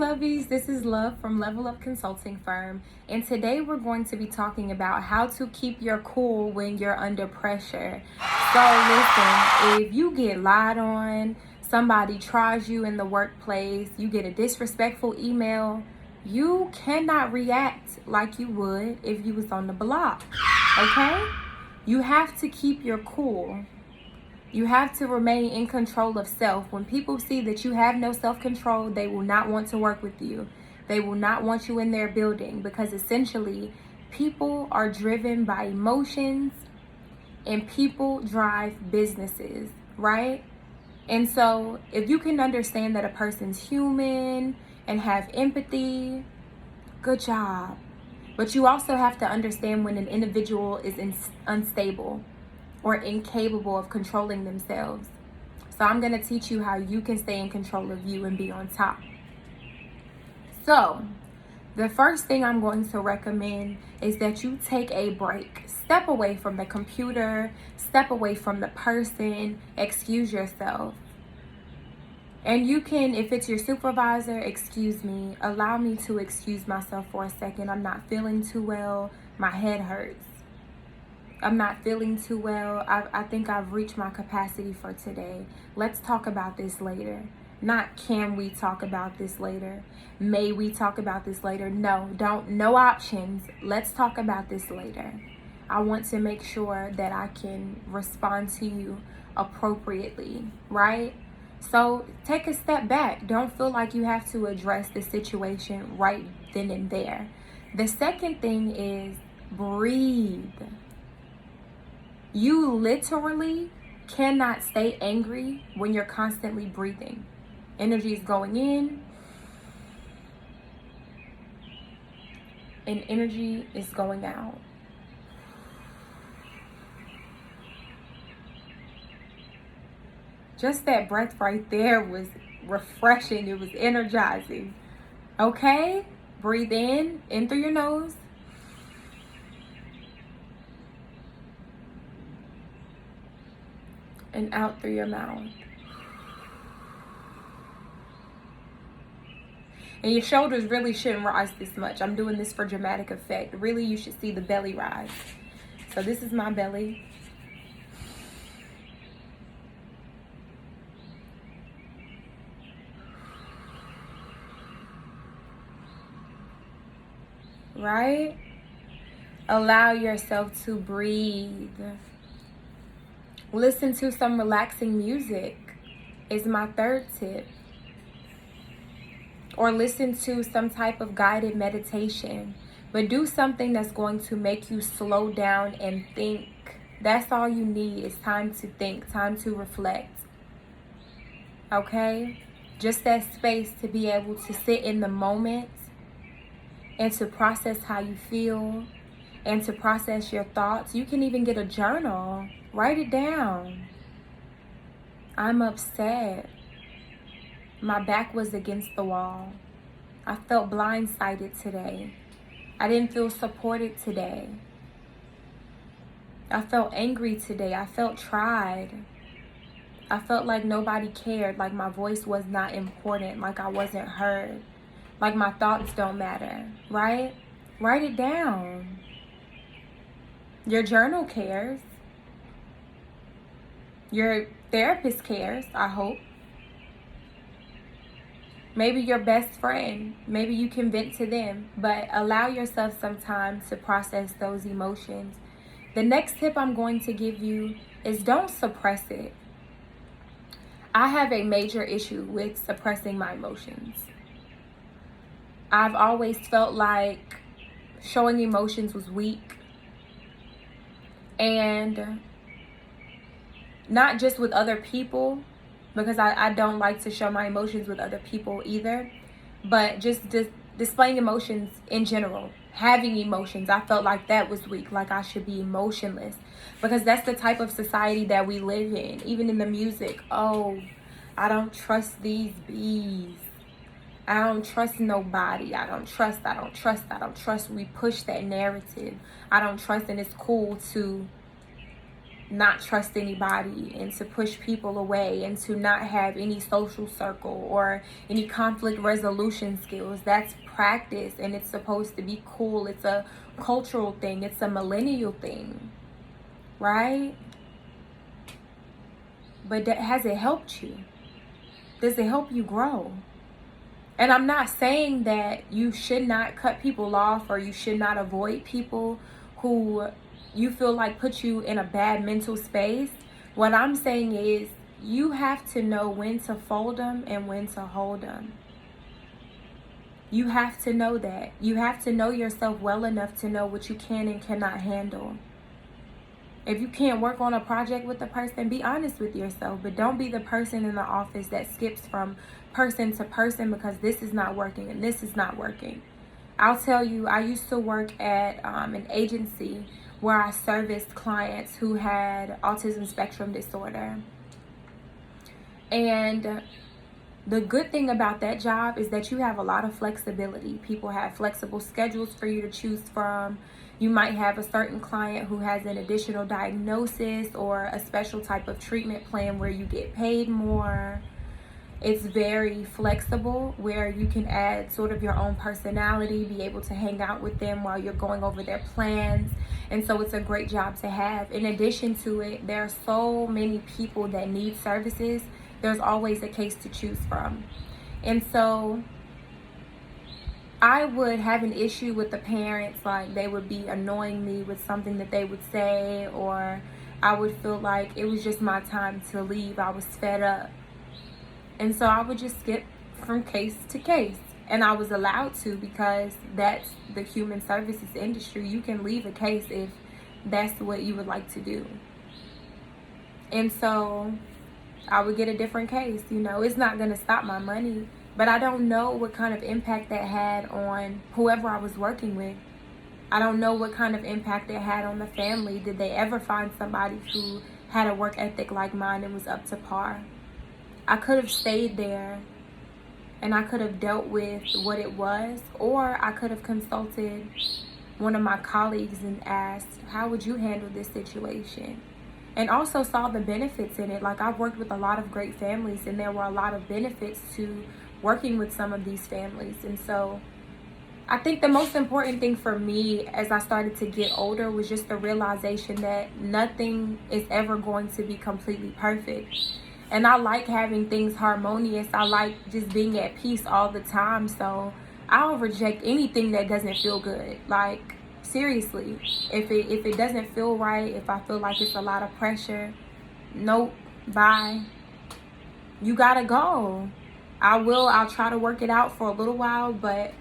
lovies, this is Love from Level Up Consulting Firm, and today we're going to be talking about how to keep your cool when you're under pressure. So listen, if you get lied on, somebody tries you in the workplace, you get a disrespectful email, you cannot react like you would if you was on the block, okay? You have to keep your cool. You have to remain in control of self. When people see that you have no self-control, they will not want to work with you. They will not want you in their building, because essentially people are driven by emotions and people drive businesses, right? And so if you can understand that a person's human and have empathy, good job. But you also have to understand when an individual is unstable or incapable of controlling themselves. So I'm going to teach you how you can stay in control of you and be on top. So the first thing I'm going to recommend is that you take a break. Step away from the computer, step away from the person, excuse yourself. And you can, if it's your supervisor, excuse me, allow me to excuse myself for a second. I'm not feeling too well. My head hurts. I'm not feeling too well. I think I've reached my capacity for today. Let's talk about this later. Not can we talk about this later? May we talk about this later? No, no options. Let's talk about this later. I want to make sure that I can respond to you appropriately, right? So take a step back. Don't feel like you have to address the situation right then and there. The second thing is breathe. You literally cannot stay angry when you're constantly breathing. Energy is going in and energy is going out. Just that breath right there was refreshing. It was energizing. Okay? Breathe in through your nose. And out through your mouth. And your shoulders really shouldn't rise this much. I'm doing this for dramatic effect. Really, you should see the belly rise. So this is my belly. Right? Allow yourself to breathe. Listen to some relaxing music is my third tip. Or listen to some type of guided meditation. But do something that's going to make you slow down and think. That's all you need is time to think, time to reflect. Okay? Just that space to be able to sit in the moment and to process how you feel and to process your thoughts. You can even get a journal. Write it down. I'm upset. My back was against the wall. I felt blindsided today. I didn't feel supported today. I felt angry today. I felt tried. I felt like nobody cared, like my voice was not important, like I wasn't heard, like my thoughts don't matter, right? Write it down. Your journal cares. Your therapist cares, I hope. Maybe your best friend. Maybe you can vent to them. But allow yourself some time to process those emotions. The next tip I'm going to give you is don't suppress it. I have a major issue with suppressing my emotions. I've always felt like showing emotions was weak. And not just with other people, because I don't like to show my emotions with other people either, but just displaying emotions in general, having emotions. I felt like that was weak, like I should be emotionless, because that's the type of society that we live in. Even in the music, oh, I don't trust these bees. I don't trust nobody. I don't trust. We push that narrative. I don't trust, and it's cool to not trust anybody and to push people away and to not have any social circle or any conflict resolution skills. That's practice, and it's supposed to be cool. It's a cultural thing. It's a millennial thing, right? But has it helped you? Does it help you grow? And I'm not saying that you should not cut people off or you should not avoid people who you feel like put you in a bad mental space. What I'm saying is you have to know when to fold them and when to hold them. You have to know that. You have to know yourself well enough to know what you can and cannot handle. If you can't work on a project with the person, be honest with yourself. But don't be the person in the office that skips from person to person because this is not working and this is not working. I'll tell you, I used to work at an agency where I serviced clients who had autism spectrum disorder. And the good thing about that job is that you have a lot of flexibility. People have flexible schedules for you to choose from. You might have a certain client who has an additional diagnosis or a special type of treatment plan where you get paid more. It's very flexible where you can add sort of your own personality, be able to hang out with them while you're going over their plans. And so it's a great job to have. In addition to it, there are so many people that need services. There's always a case to choose from. And so I would have an issue with the parents, like they would be annoying me with something that they would say, or I would feel like it was just my time to leave. I was fed up. And so I would just skip from case to case. And I was allowed to because that's the human services industry. You can leave a case if that's what you would like to do. And so I would get a different case. You know, it's not going to stop my money, but I don't know what kind of impact that had on whoever I was working with. I don't know what kind of impact it had on the family. Did they ever find somebody who had a work ethic like mine and was up to par? I could have stayed there and I could have dealt with what it was, or I could have consulted one of my colleagues and asked, how would you handle this situation? And also saw the benefits in it. Like, I've worked with a lot of great families and there were a lot of benefits to working with some of these families. And so I think the most important thing for me as I started to get older was just the realization that nothing is ever going to be completely perfect. And I like having things harmonious. I like just being at peace all the time. So I'll reject anything that doesn't feel good. Like, seriously, if it doesn't feel right, if I feel like it's a lot of pressure, nope, bye. You gotta go. I'll try to work it out for a little while, but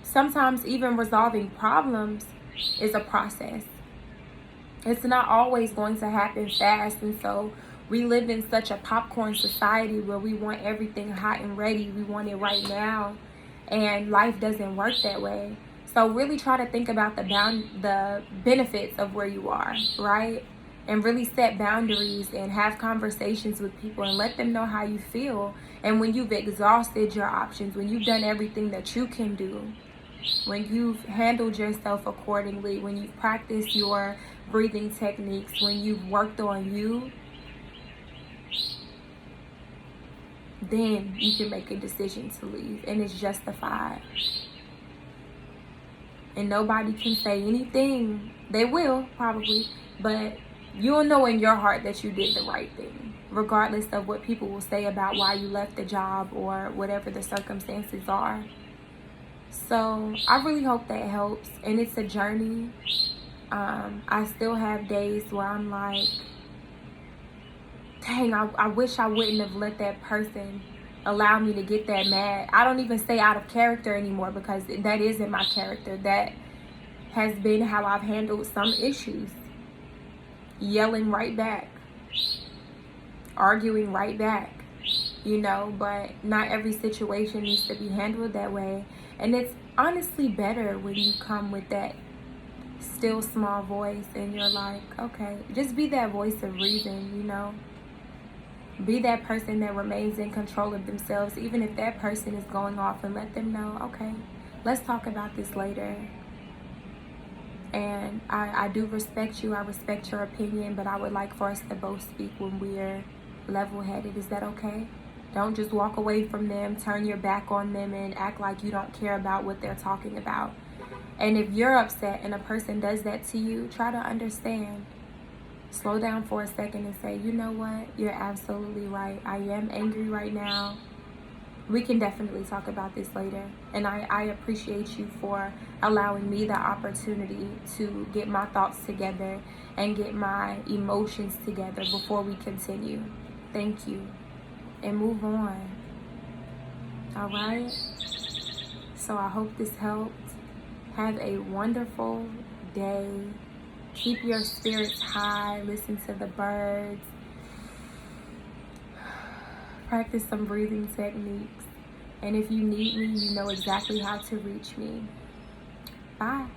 sometimes even resolving problems is a process. It's not always going to happen fast. And so we live in such a popcorn society where we want everything hot and ready. We want it right now. And life doesn't work that way. So really try to think about the benefits of where you are, right? And really set boundaries and have conversations with people and let them know how you feel. And when you've exhausted your options, when you've done everything that you can do, when you've handled yourself accordingly, when you've practiced your breathing techniques, when you've worked on you, then you can make a decision to leave, and it's justified. And nobody can say anything. They will, probably, but you'll know in your heart that you did the right thing, regardless of what people will say about why you left the job or whatever the circumstances are. So I really hope that helps, and it's a journey. I still have days where I'm like, dang, I wish I wouldn't have let that person allow me to get that mad. I don't even say out of character anymore because that isn't my character. That has been how I've handled some issues. Yelling right back. Arguing right back. You know, but not every situation needs to be handled that way. And it's honestly better when you come with that still small voice and you're like, okay, just be that voice of reason, you know. Be that person that remains in control of themselves, even if that person is going off, and let them know, okay, let's talk about this later. And I do respect you. I respect your opinion, but I would like for us to both speak when we're level-headed. Is that okay? Don't just walk away from them, turn your back on them, and act like you don't care about what they're talking about. And if you're upset and a person does that to you, try to understand. Slow down for a second and say, you know what? You're absolutely right. I am angry right now. We can definitely talk about this later. And I appreciate you for allowing me the opportunity to get my thoughts together and get my emotions together before we continue. Thank you. And move on. All right? So I hope this helped. Have a wonderful day. Keep your spirits high. Listen to the birds. Practice some breathing techniques. And if you need me, you know exactly how to reach me. Bye.